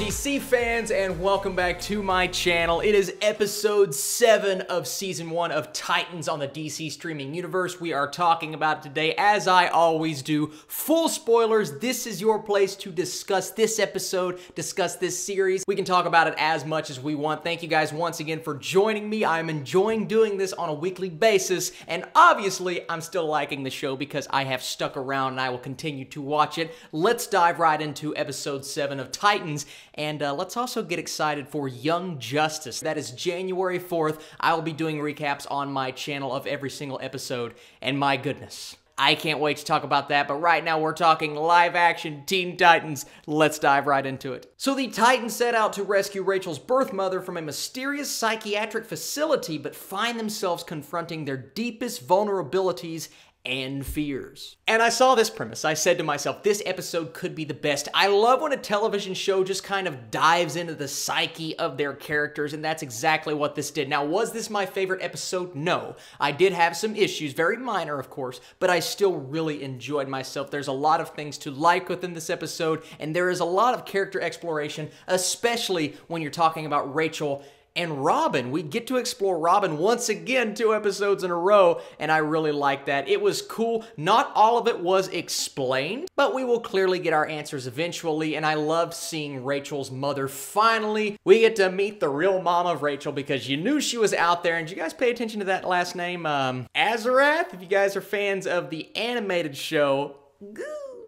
DC fans, and welcome back to my channel. It is episode 7 of season 1 of Titans on the DC streaming universe. We are talking about it today, as I always do. Full spoilers. This is your place to discuss this episode, discuss this series. We can talk about it as much as we want. Thank you guys once again for joining me. I'm enjoying doing this on a weekly basis, and obviously I'm still liking the show because I have stuck around and I will continue to watch it. Let's dive right into episode 7 of Titans. And let's also get excited for Young Justice. That is January 4th. I will be doing recaps on my channel of every single episode. And my goodness, I can't wait to talk about that. But right now we're talking live action Teen Titans. Let's dive right into it. So the Titans set out to rescue Rachel's birth mother from a mysterious psychiatric facility, but find themselves confronting their deepest vulnerabilities and fears. And I saw this premise. I said to myself, this episode could be the best. I love when a television show just kind of dives into the psyche of their characters, and that's exactly what this did. Now, was this my favorite episode? No. I did have some issues, very minor, of course, but I still really enjoyed myself. There's a lot of things to like within this episode, and there is a lot of character exploration, especially when you're talking about Rachel and Robin. We get to explore Robin once again 2 episodes in a row, and I really like that. It was cool. Not all of it was explained, but we will clearly get our answers eventually, and I loved seeing Rachel's mother finally. We get to meet the real mom of Rachel because you knew she was out there, and did you guys pay attention to that last name? Azarath? If you guys are fans of the animated show,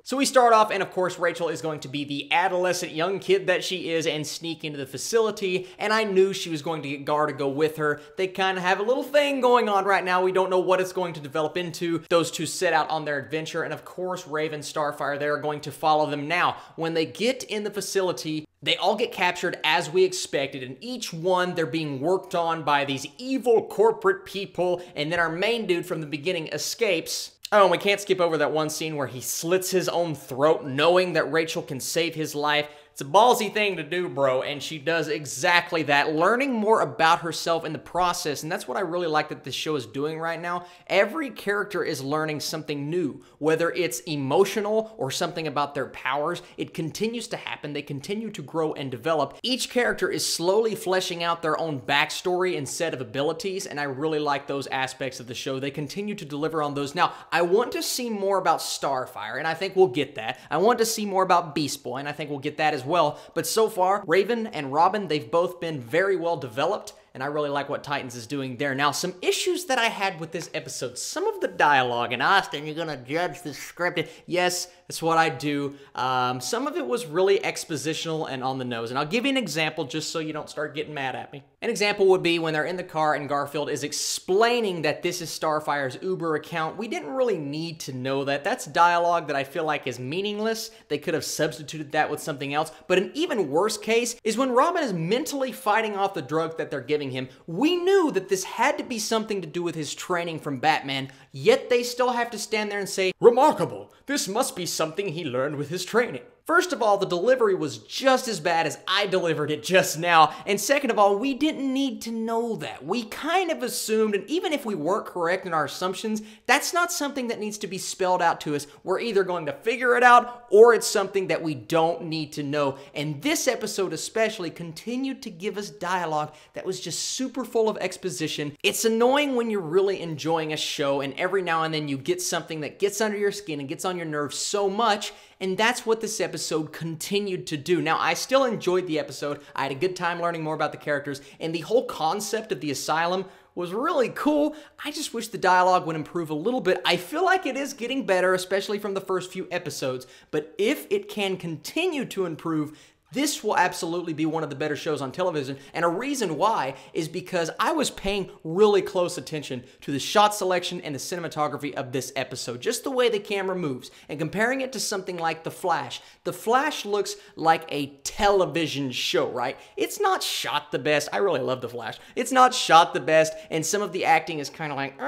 so we start off, and of course, Rachel is going to be the adolescent young kid that she is and sneak into the facility, and I knew she was going to get Gar to go with her. They kind of have a little thing going on right now. We don't know what it's going to develop into. Those two set out on their adventure, and of course, Raven, Starfire, they're going to follow them. Now, when they get in the facility, they all get captured as we expected, and each one, they're being worked on by these evil corporate people, and then our main dude from the beginning escapes. Oh, and we can't skip over that one scene where he slits his own throat knowing that Rachel can save his life. It's a ballsy thing to do, bro, and she does exactly that, learning more about herself in the process, and that's what I really like that this show is doing right now. Every character is learning something new, whether it's emotional or something about their powers. It continues to happen. They continue to grow and develop. Each character is slowly fleshing out their own backstory and set of abilities, and I really like those aspects of the show. They continue to deliver on those. Now, I want to see more about Starfire, and I think we'll get that. I want to see more about Beast Boy, and I think we'll get that as well. But so far, Raven and Robin, they've both been very well developed, and I really like what Titans is doing there. Now, some issues that I had with this episode, some of the dialogue, and Austin, you're gonna judge the script. Yes, that's what I do. Some of it was really expositional and on the nose, and I'll give you an example just so you don't start getting mad at me. An example would be when they're in the car and Garfield is explaining that this is Starfire's Uber account. We didn't really need to know that. That's dialogue that I feel like is meaningless. They could have substituted that with something else. But an even worse case is when Robin is mentally fighting off the drug that they're giving him. We knew that this had to be something to do with his training from Batman, yet they still have to stand there and say, "Remarkable, this must be something he learned with his training." First of all, the delivery was just as bad as I delivered it just now, and second of all, we didn't need to know that. We kind of assumed, and even if we weren't correct in our assumptions, that's not something that needs to be spelled out to us. We're either going to figure it out, or it's something that we don't need to know, and this episode especially continued to give us dialogue that was just super full of exposition. It's annoying when you're really enjoying a show, and every now and then you get something that gets under your skin and gets on your nerves so much, and that's what this episode continued to do. Now, I still enjoyed the episode. I had a good time learning more about the characters, and the whole concept of the asylum was really cool. I just wish the dialogue would improve a little bit. I feel like it is getting better, especially from the first few episodes, but if it can continue to improve, this will absolutely be one of the better shows on television, and a reason why is because I was paying really close attention to the shot selection and the cinematography of this episode, just the way the camera moves, and comparing it to something like The Flash. The Flash looks like a television show, right? It's not shot the best. I really love The Flash. It's not shot the best, and some of the acting is kind of like,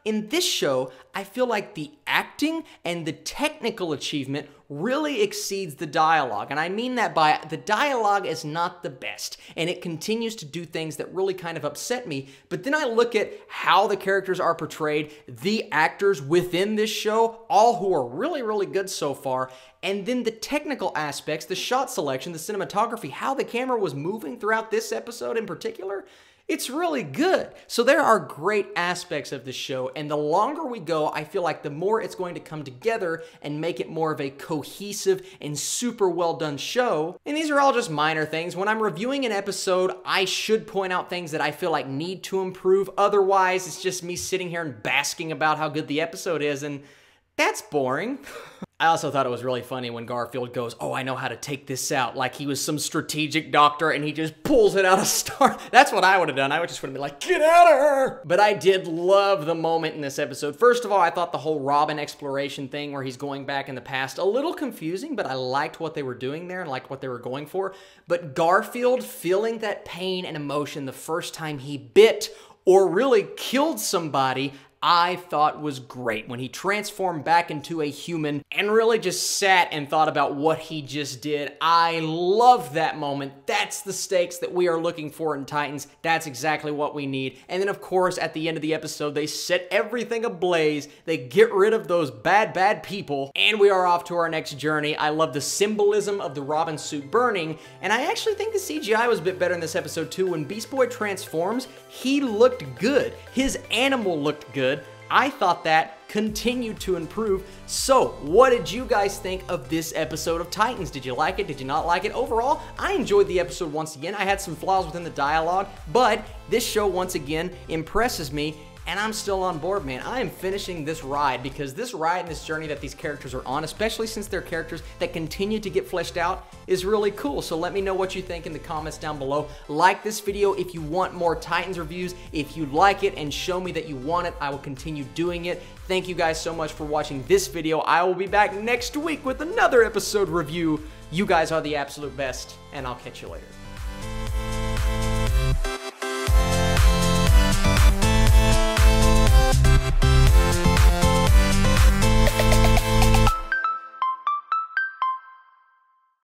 In this show, I feel like the acting and the technical achievement really exceeds the dialogue, and I mean that by the dialogue is not the best, and it continues to do things that really kind of upset me. But then I look at how the characters are portrayed, the actors within this show, all who are really, really good so far, and then the technical aspects, the shot selection, the cinematography, how the camera was moving throughout this episode in particular. It's really good. So there are great aspects of the show, and the longer we go, I feel like the more it's going to come together and make it more of a cohesive and super well done show. And these are all just minor things. When I'm reviewing an episode, I should point out things that I feel like need to improve. Otherwise, it's just me sitting here and basking about how good the episode is, and that's boring. I also thought it was really funny when Garfield goes, "Oh, I know how to take this out," like he was some strategic doctor and he just pulls it out of Star. That's what I would have done. I would just would have been like, "Get out of her!" But I did love the moment in this episode. First of all, I thought the whole Robin exploration thing where he's going back in the past, a little confusing, but I liked what they were doing there and liked what they were going for. But Garfield feeling that pain and emotion the first time he bit or really killed somebody, I thought was great when he transformed back into a human and really just sat and thought about what he just did. I love that moment. That's the stakes that we are looking for in Titans. That's exactly what we need. And then of course, at the end of the episode, they set everything ablaze. They get rid of those bad people, and we are off to our next journey. I love the symbolism of the Robin suit burning, and I actually think the CGI was a bit better in this episode too. When Beast Boy transforms, he looked good. His animal looked good. I thought that continued to improve. So, what did you guys think of this episode of Titans? Did you like it? Did you not like it? Overall, I enjoyed the episode once again. I had some flaws within the dialogue, but this show once again impresses me, and I'm still on board, man. I am finishing this ride because this ride and this journey that these characters are on, especially since they're characters that continue to get fleshed out, is really cool. So let me know what you think in the comments down below. Like this video if you want more Titans reviews. If you like it and show me that you want it, I will continue doing it. Thank you guys so much for watching this video. I will be back next week with another episode review. You guys are the absolute best, and I'll catch you later.